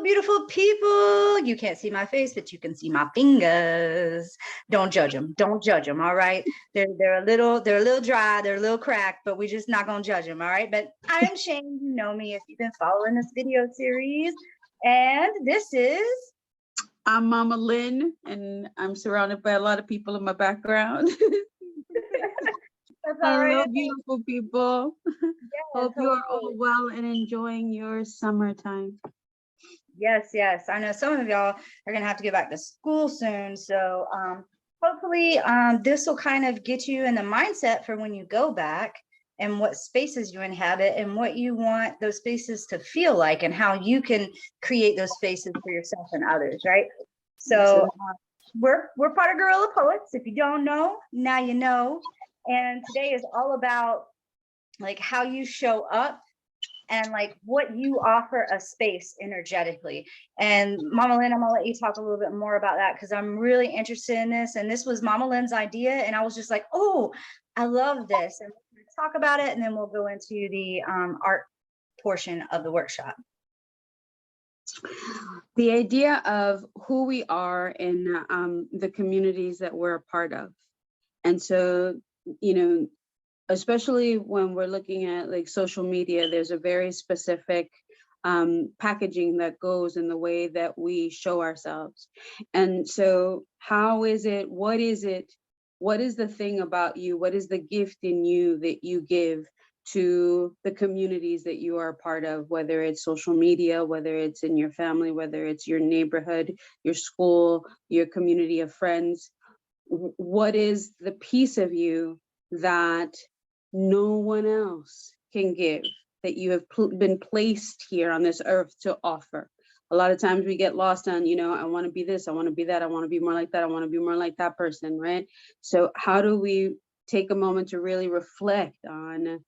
beautiful people. You can't see my face, but you can see my fingers. Don't judge them. Don't judge them. All right. They're a little dry. They're a little cracked, but we're just not going to judge them. All right. But I am Shane. You know me if you've been following this video series. And this is. I'm Mama Lynn, and I'm surrounded by a lot of people in my background. Hello, beautiful people. Yes, hope you are all well and enjoying your summertime. Yes, yes. I know some of y'all are going to have to get back to school soon. So hopefully this will kind of get you in the mindset for when you go back and what spaces you inhabit and what you want those spaces to feel like and how you can create those spaces for yourself and others, right? So we're part of Guerilla Poets. If you don't know, now you know. And today is all about like how you show up and like what you offer a space energetically. And Mama Lynn, I'm gonna let you talk a little bit more about that because I'm really interested in this. And this was Mama Lynn's idea. And I was just like, oh, I love this. And we're gonna talk about it. And then we'll go into the art portion of the workshop. The idea of who we are in the communities that we're a part of. And so, you know, especially when we're looking at like social media, there's a very specific packaging that goes in the way that we show ourselves. And so how is it, what is the thing about you? What is the gift in you that you give to the communities that you are a part of, whether it's social media, whether it's in your family, whether it's your neighborhood, your school, your community of friends? What is the piece of you that no one else can give, that you have been placed here on this earth to offer? A lot of times we get lost on, you know, I want to be this, I want to be that, I want to be more like that, I want to be more like that person, right? So how do we take a moment to really reflect on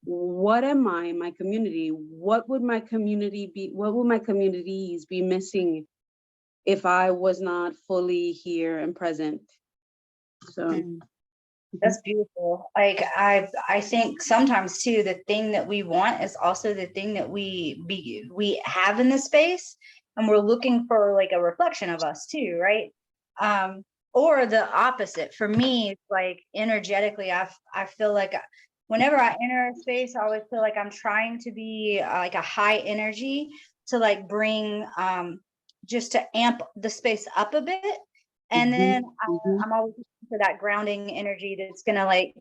what am I in my community? What would my community be? What would my communities be missing if I was not fully here and present? So that's beautiful. Like I think sometimes too, the thing that we want is also the thing that we have in the space, and we're looking for like a reflection of us too, right? Or the opposite. For me, like energetically, I feel like whenever I enter a space, I always feel like I'm trying to be like a high energy to like bring just to amp the space up a bit. And then I'm always looking for that grounding energy that's gonna like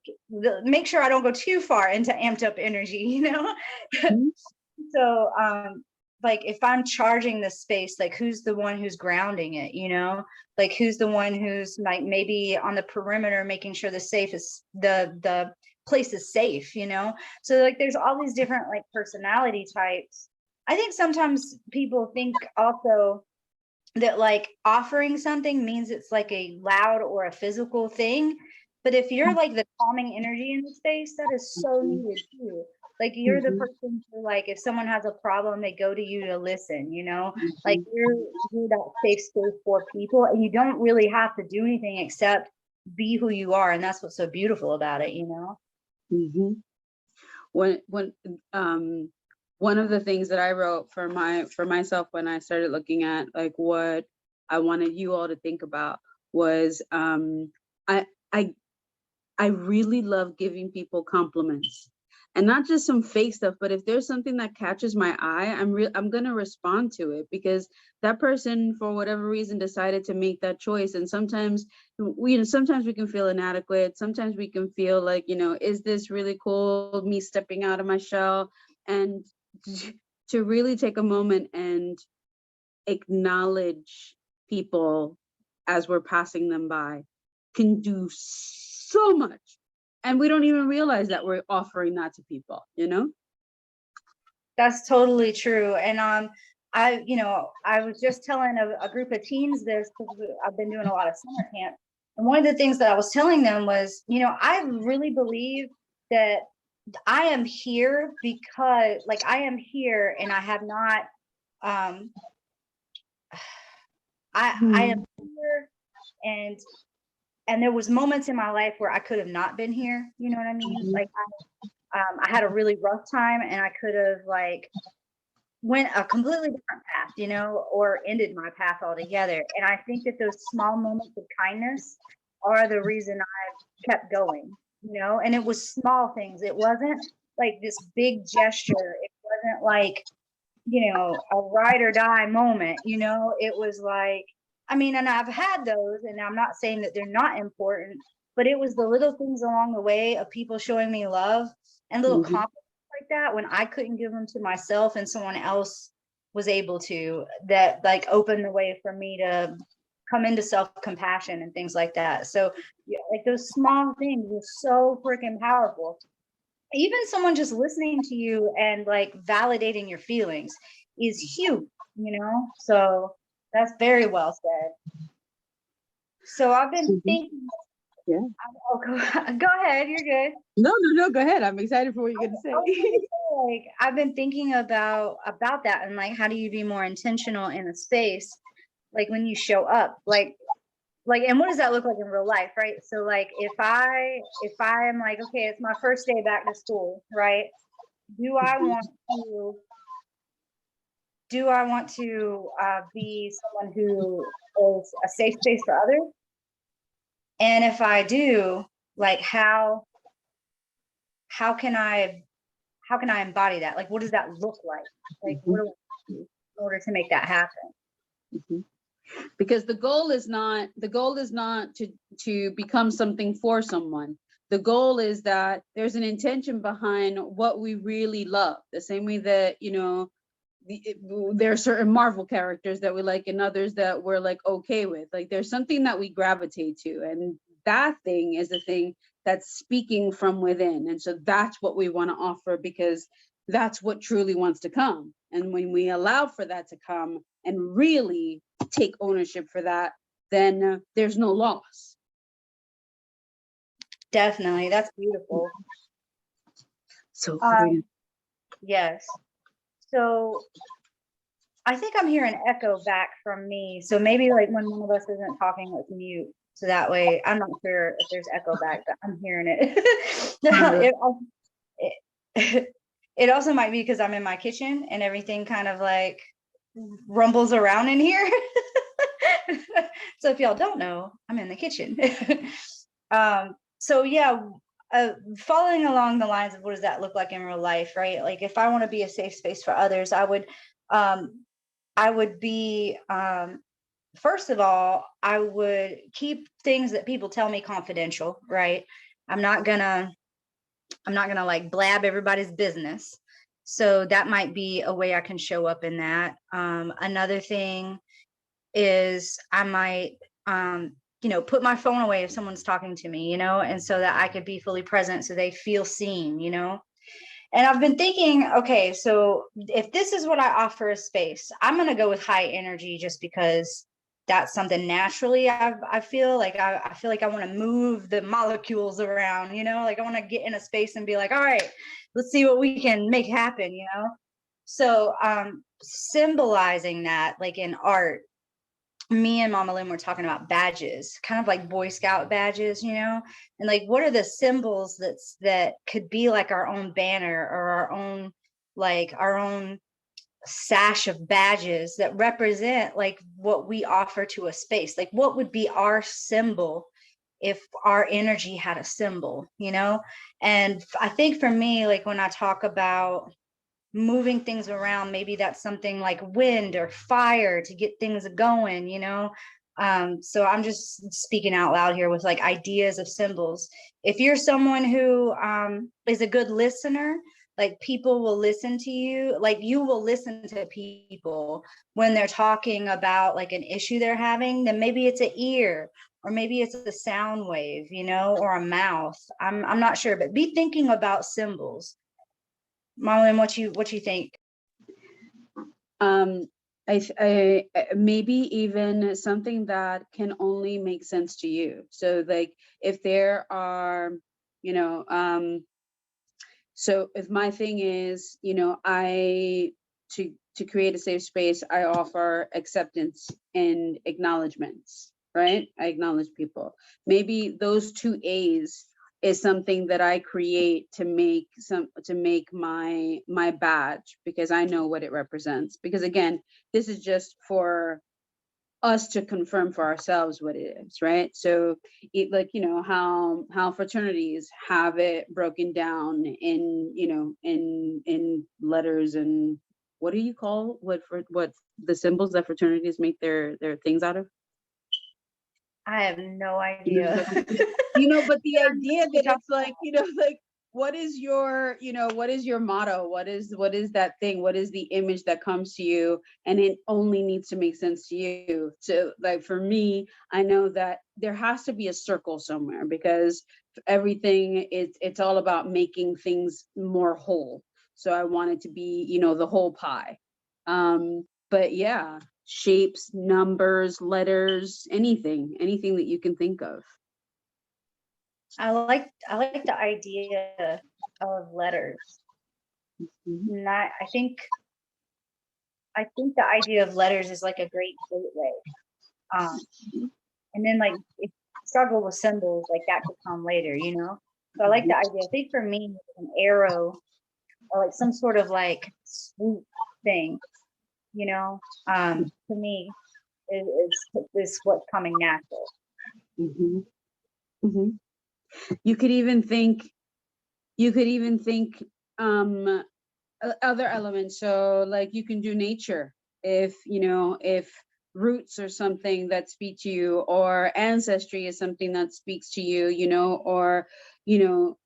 make sure I don't go too far into amped up energy, you know? So like if I'm charging the space, like who's the one who's grounding it, you know? Like who's the one who's like maybe on the perimeter making sure the place is safe, you know? So like there's all these different like personality types. I think sometimes people think also that like offering something means it's like a loud or a physical thing. But if you're like the calming energy in the space, that is so needed too. Like you're the person who, like, if someone has a problem, they go to you to listen, you know, like you're that safe space for people, and you don't really have to do anything except be who you are. And that's what's so beautiful about it, you know? One of the things that I wrote for myself when I started looking at like what I wanted you all to think about was I really love giving people compliments, and not just some fake stuff, but if there's something that catches my eye, I'm gonna respond to it, because that person for whatever reason decided to make that choice. And sometimes we can feel inadequate. Sometimes we can feel like, you know, is this really cool, me stepping out of my shell? And to really take a moment and acknowledge people as we're passing them by can do so much. And we don't even realize that we're offering that to people, you know? That's totally true. And I was just telling a group of teens this, because I've been doing a lot of summer camp. And one of the things that I was telling them was, you know, I really believe that I am here because, like, I am here and I have not, I am here, and there was moments in my life where I could have not been here. You know what I mean? Like I had a really rough time, and I could have like went a completely different path, or ended my path altogether. And I think that those small moments of kindness are the reason I kept going, and it was small things. It wasn't like this big gesture. It wasn't like, a ride or die moment, it was like, I mean, and I've had those, and I'm not saying that they're not important, but it was the little things along the way of people showing me love and little Mhm. compliments like that when I couldn't give them to myself and someone else was able to, that like opened the way for me to come into self-compassion and things like that. So yeah, like those small things are so freaking powerful. Even someone just listening to you and like validating your feelings is huge, so that's very well said. So I've been Mhm. thinking, Yeah. oh, go ahead, you're good. No, no, no. Go ahead. I'm excited for what you're gonna I was say. gonna say, like, I've been thinking about that, and like how do you be more intentional in a space, like when you show up, like and what does that look like in real life, right? So like if I am like, okay, it's my first day back to school, right? do i want to do I want to be someone who is a safe space for others? And if I do, like how can I how can I embody that? Like, what does that look like? Like, what Mhm. do I do in order to make that happen? Mhm. Because the goal is not to become something for someone. The goal is that there's an intention behind what we really love, the same way that there are certain Marvel characters that we like and others that we're like okay with. Like there's something that we gravitate to, and that thing is the thing that's speaking from within. And so that's what we want to offer, because that's what truly wants to come. And when we allow for that to come and really take ownership for that, then there's no loss. Definitely, that's beautiful. So Um, yes. So I think I'm hearing echo back from me. So maybe like when one of us isn't talking, let's mute. So that way, I'm not sure if there's echo back, but I'm hearing it. it, it also might be because I'm in my kitchen and everything kind of like rumbles around in here. So if y'all don't know, I'm in the kitchen. So yeah, following along the lines of what does that look like in real life, right? Like if I want to be a safe space for others, um, I would be, first of all, I would keep things that people tell me confidential, right? I'm not gonna, I'm not gonna like blab everybody's business. So that might be a way I can show up in that. Another thing is I might, put my phone away if someone's talking to me, and so that I could be fully present so they feel seen. And I've been thinking, okay, so if this is what I offer a space, I'm going to go with high energy just because that's something naturally I feel like I feel like I want to move the molecules around, like I want to get in a space and be like, all right, let's see what we can make happen. So symbolizing that like in art, me and Mama Lynn were talking about badges, kind of like Boy Scout badges, and like what are the symbols that could be like our own banner or our own sash of badges that represent like what we offer to a space. Like what would be our symbol if our energy had a symbol? And I think for me, like when I talk about moving things around, maybe that's something like wind or fire to get things going. So I'm just speaking out loud here with like ideas of symbols. If you're someone who is a good listener, like people will listen to you, like you will listen to people when they're talking about like an issue they're having, then maybe it's an ear or maybe it's a sound wave, or a mouth. I'm not sure, but be thinking about symbols. Marlon, what you think? um maybe even something that can only make sense to you. So like if there are, you know so if my thing is, I to create a safe space, I offer acceptance and acknowledgements, right? I acknowledge people. Maybe those two A's is something that I create to make my badge, because I know what it represents. Because again, this is just for us to confirm for ourselves what it is, right? So it, like, how fraternities have it broken down in, in letters, and what do you call what the symbols that fraternities make their things out of? I have no You know idea. what I'm talking about? But the I know idea what you're that talking it's like, like, what is your, what is your motto? What is that thing? What is the image that comes to you? And it only needs to make sense to you. So, like, for me, I know that there has to be a circle somewhere, because everything, it's all about making things more whole. So I want it to be, the whole pie. But yeah, shapes, numbers, letters, anything that you can think of. I like the idea of letters. Mhm. Not I think the idea of letters is like a great gateway. Um, and then like if struggle with symbols, like that could come later, you know? So I like the idea. I think for me, an arrow or like some sort of like swoop thing, to me is what's coming natural. Mhm. Mhm. You could even think, you could even think um other elements. So like you can do nature, if if roots or something that speak to you, or ancestry is something that speaks to you, or you know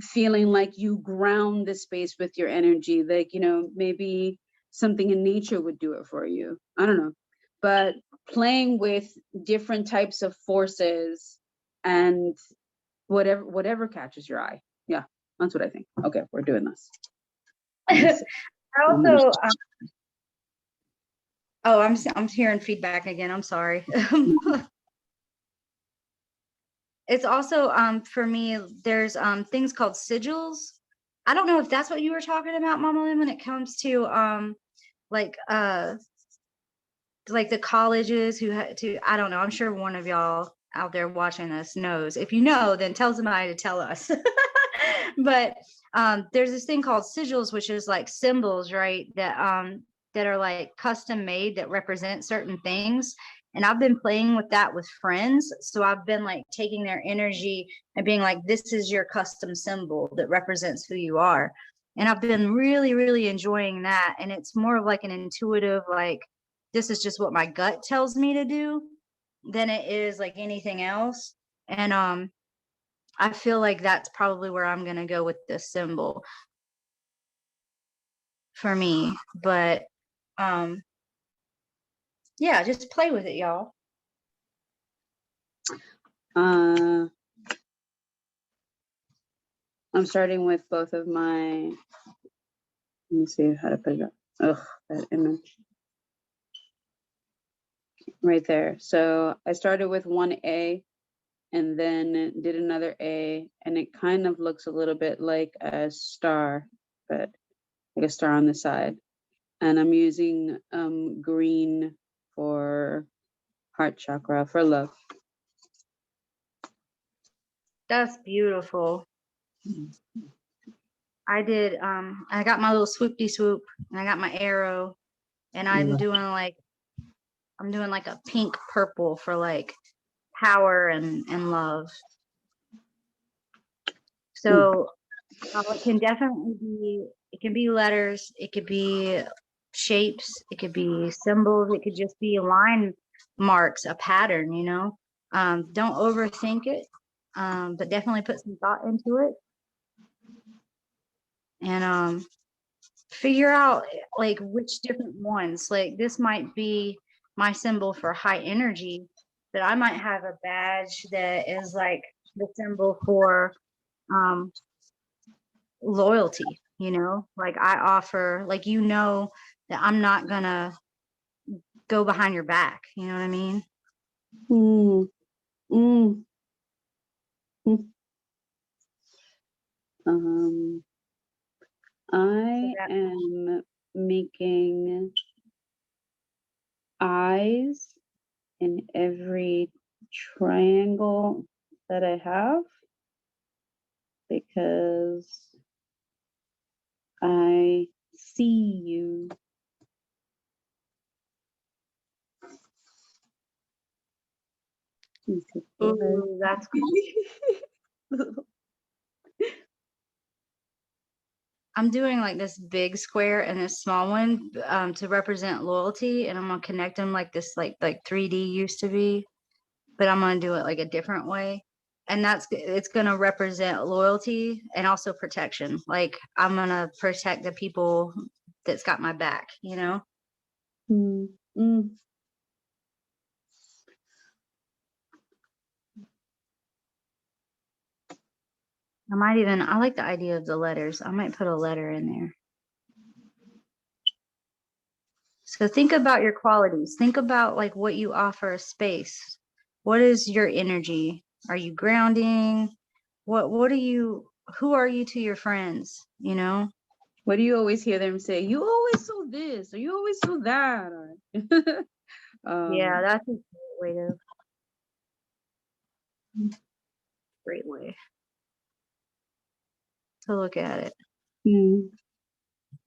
feeling like you ground the space with your energy, like, maybe something in nature would do it for you. I don't know. But playing with different types of forces, and whatever catches your eye. Yeah, that's what I think. Okay, we're doing this. I I'm gonna also, oh, I'm hearing feedback again. I'm sorry. It's also for me, there's things called sigils. I don't know if that's what you were talking about, Mama Lynn, when it comes to like uh like the colleges who had to, I don't know, I'm sure one of y'all out there watching this knows. If you know, then tell somebody to tell us. But there's this thing called sigils, which is like symbols, right? That are like custom made that represent certain things. And I've been playing with that with friends. So I've been like taking their energy and being like, this is your custom symbol that represents who you are. And I've been really, really enjoying that. And it's more of like an intuitive, like, this is just what my gut tells me to do than it is like anything else. And I feel like that's probably where I'm gonna go with this symbol for me. But um yeah, just play with it, y'all. I'm starting with both of my. Let me see how to put it up. Ugh, that image right there. So I started with one A, and then did another A, and it kind of looks a little bit like a star, but like a star on the side. And I'm using green for heart chakra, for love. That's beautiful. I got my little swoopty swoop and I got my arrow and I'm doing like a pink purple for like power and love. Mm. So it can be letters, it could be shapes, it could be symbols, it could just be line marks, a pattern, don't overthink it, but definitely put some thought into it and figure out like which different ones. Like this might be my symbol for high energy, but I might have a badge that is like the symbol for um loyalty, like I offer, like, that I'm not gonna go behind your back, you know what I mean? Mm. Mm. Mm. Um, So I that am making eyes in every triangle that I have. because I see you. Ooh, that's cool. I'm doing like this big square and this small one to represent loyalty, and I'm gonna connect them like this, like 3D used to be, but I'm gonna do it like a different way. And it's gonna represent loyalty and also protection. Like I'm gonna protect the people that's got my back, you know? Mm, mm. I like the idea of the letters. I might put a letter in there. So think about your qualities. Think about like what you offer a space. What is your energy? Are you grounding? What are you, who are you to your friends, you know? What do you always hear them say? You always saw this, or you always saw that. Or Yeah, that's a great way to look at it. mm.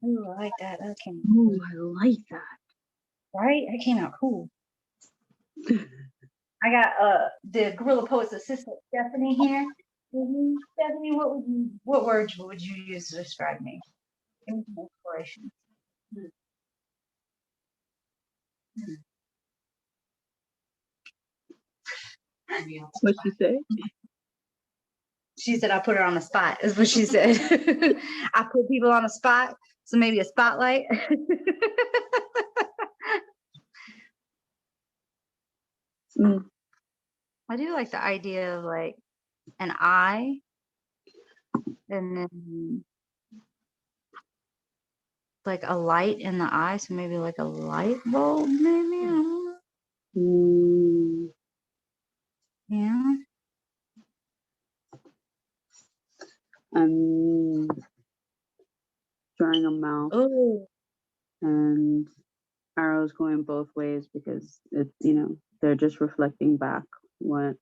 Ooh, I like that. That came out Ooh, cool. I like that. Right? That came out cool. I got the Guerilla Poet's assistant Stephanie here. Stephanie, what words would you use to describe me? Give me some inspiration. What she say? She said I put her on the spot, is what she said. I put people on the spot, so maybe a spotlight. Mm. I do like the idea of like an eye and then like a light in the eye, so maybe like a light bulb, maybe. I don't know. Mm. Yeah. I'm drawing a mouth Oh, and arrows going both ways because they're just reflecting back what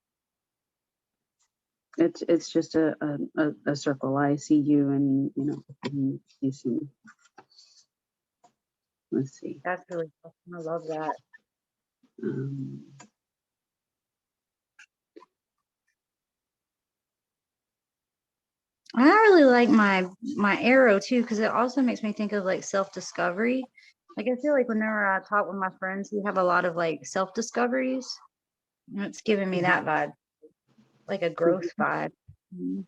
it's just a circle. I see you, and and you see me. Let's see. that's really cool. I love that. Um, I really like my arrow too, because it also makes me think of like self-discovery. Like I feel like whenever I talk with my friends, we have a lot of like self-discoveries. And it's giving me that vibe, like a growth vibe. Mhm.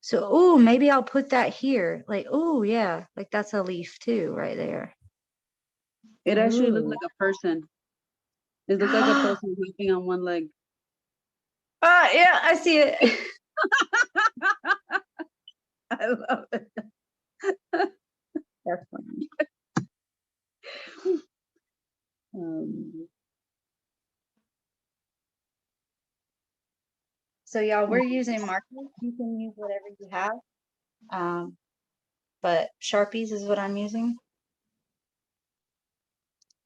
So, oh, maybe I'll put that here. Like, oh yeah, like that's a leaf too, right there. it actually looked Ooh. like a person. It looked like a person hopping on one leg. Yeah, I see it. I love it. That's funny. Um, So y'all, we're using markers. You can use whatever you have. Um, but Sharpies is what I'm using.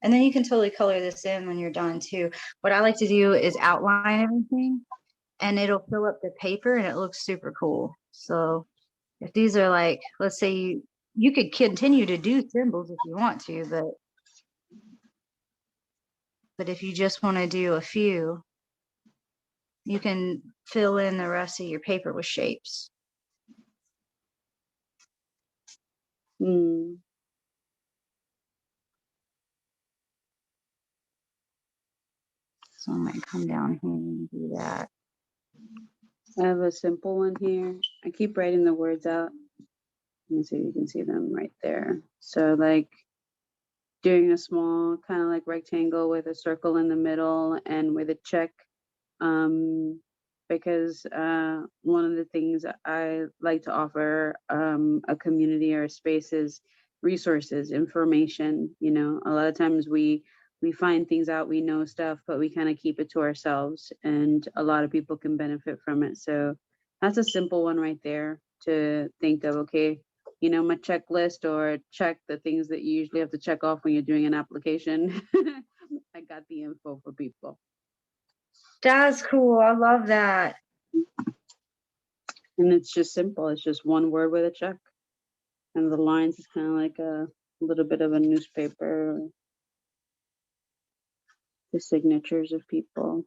And then you can totally color this in when you're done too. What I like to do is outline everything and it'll fill up the paper and it looks super cool. So if these are like, let's say you could continue to do symbols if you want to, but if you just want to do a few, you can fill in the rest of your paper with shapes. mm. So I might come down here and do that. I have a simple one here. I keep writing the words out. Let me see if you can see them right there. So like doing a small kind of like rectangle with a circle in the middle and with a check. Because one of the things I like to offer a community or a space is resources, information. A lot of times we find things out, we know stuff, but we kind of keep it to ourselves, and a lot of people can benefit from it. So that's a simple one right there to think of. Okay, my checklist, or check the things that you usually have to check off when you're doing an application. I got the info for people. That's cool. I love that. And it's just simple. It's just one word with a check. And the lines is kind of like a little bit of a newspaper, the signatures of people.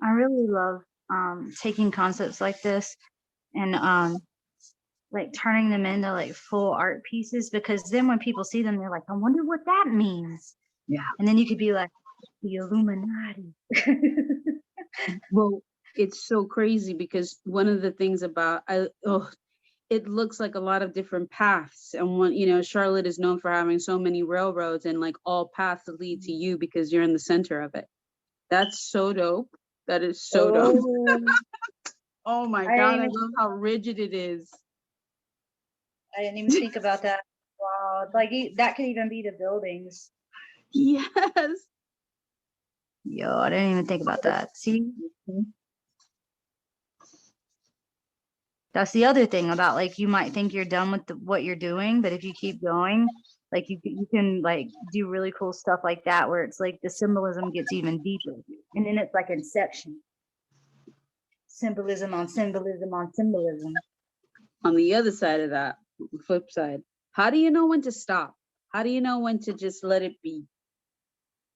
I really love taking concepts like this and like turning them into like full art pieces, because then when people see them, they're like, I wonder what that means. Yeah. And then you could be like, the Illuminati. Well, it's so crazy because one of the things about it looks like a lot of different paths. And one, you know, Charlotte is known for having so many railroads, and like all paths lead to you because you're in the center of it. That's so dope. That is so dope. Oh, Oh my I God, didn't I even, love how rigid it is. I didn't even think about that. Wow, like that could even be the buildings. Yes. Yo, I didn't even think about that. See, that's the other thing about, like, you might think you're done with what you're doing, but if you keep going, like you can like do really cool stuff like that, where it's like the symbolism gets even deeper, and then it's like Inception, symbolism on symbolism on symbolism. On the other side of that, flip side, how do you know when to stop? How do you know when to just let it be?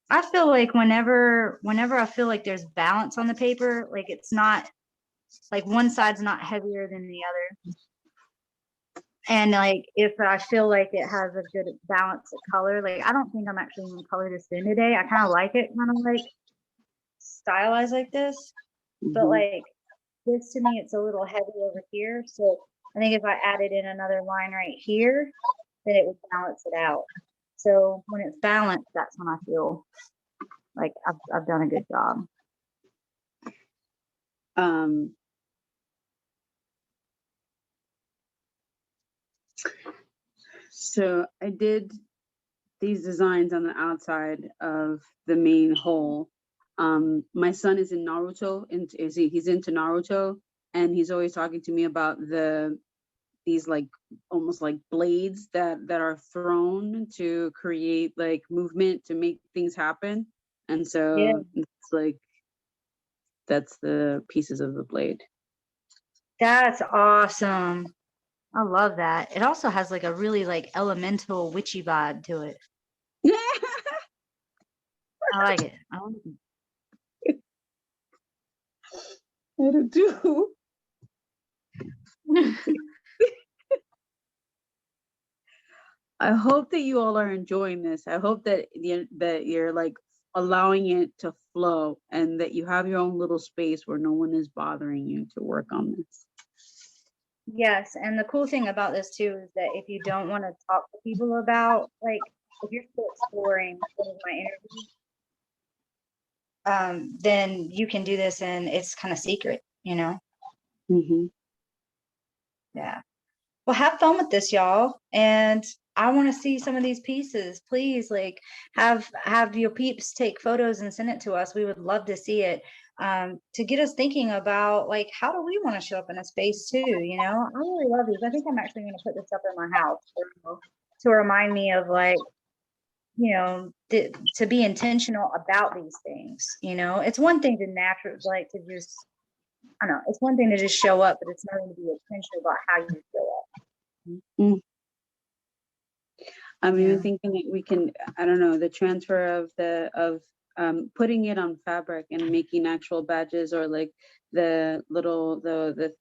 I feel like whenever I feel like there's balance on the paper, like it's not like one side's not heavier than the other. And like if I feel like it has a good balance of color, like I don't think I'm actually gonna color this in today. I kind of like it kind of like stylized like this, but like this to me, it's a little heavy over here. So I think if I added in another line right here, then it would balance it out. So when it's balanced, that's when I feel like I've done a good job. Um, so I did these designs on the outside of the main hole. My son is in Naruto, and he's into Naruto, and he's always talking to me about these like almost like blades that are thrown to create like movement to make things happen. And Yeah, so it's like that's the pieces of the blade. that's awesome. I love that. It also has like a really like elemental witchy vibe to it. I like it. I like I do. it. I hope that you all are enjoying this. I hope that you're like allowing it to flow, and that you have your own little space where no one is bothering you to work on this. Yes, and the cool thing about this too is that if you don't want to talk to people about, like, if you're still exploring what is my energy, then you can do this and it's kind of secret, you know? Mm-hmm. Yeah. Well, have fun with this, y'all. And I want to see some of these pieces. Please, like, have your peeps take photos and send it to us. We would love to see it. To get us thinking about like how do we want to show up in a space too, you know? I really love these. I think I'm actually going to put this up in my house to remind me of like, you know, to be intentional about these things. You know, it's one thing to naturally like to just, I don't know, it's one thing to just show up, but it's another to be intentional about how you show up. Mm. I'm Yeah. even thinking that we can, I don't know, the transfer of putting it on fabric and making actual badges, or like the little the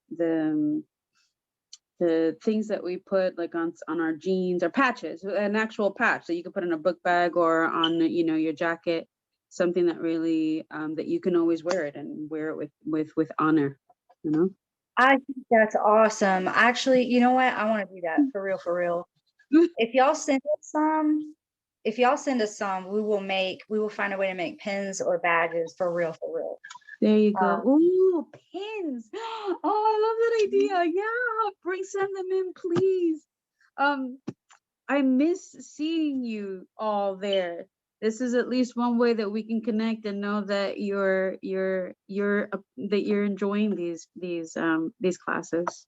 things that we put like on our jeans or patches, an actual patch that you can put in a book bag or on, you know, your jacket, something that really that you can always wear it and wear it with honor, you know. I think that's awesome. Actually, you know what? I want to do that for real, for real. If y'all send us some, if y'all send us some, we will find a way to make pins or badges for real, for real. There you go. Um, Ooh, pins. Oh, I love that idea. Yeah, send them in, please. I miss seeing you all there. This is at least one way that we can connect and know that that you're enjoying these classes.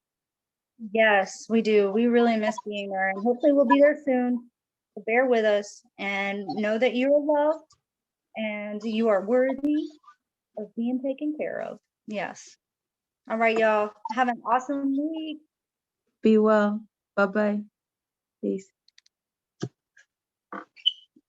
yes, we do. We really miss being there, and hopefully we'll be there soon. So bear with us and know that you are loved and you are worthy of being taken care of. Yes. All right, y'all. Have an awesome week. Be well. Bye-bye. Peace.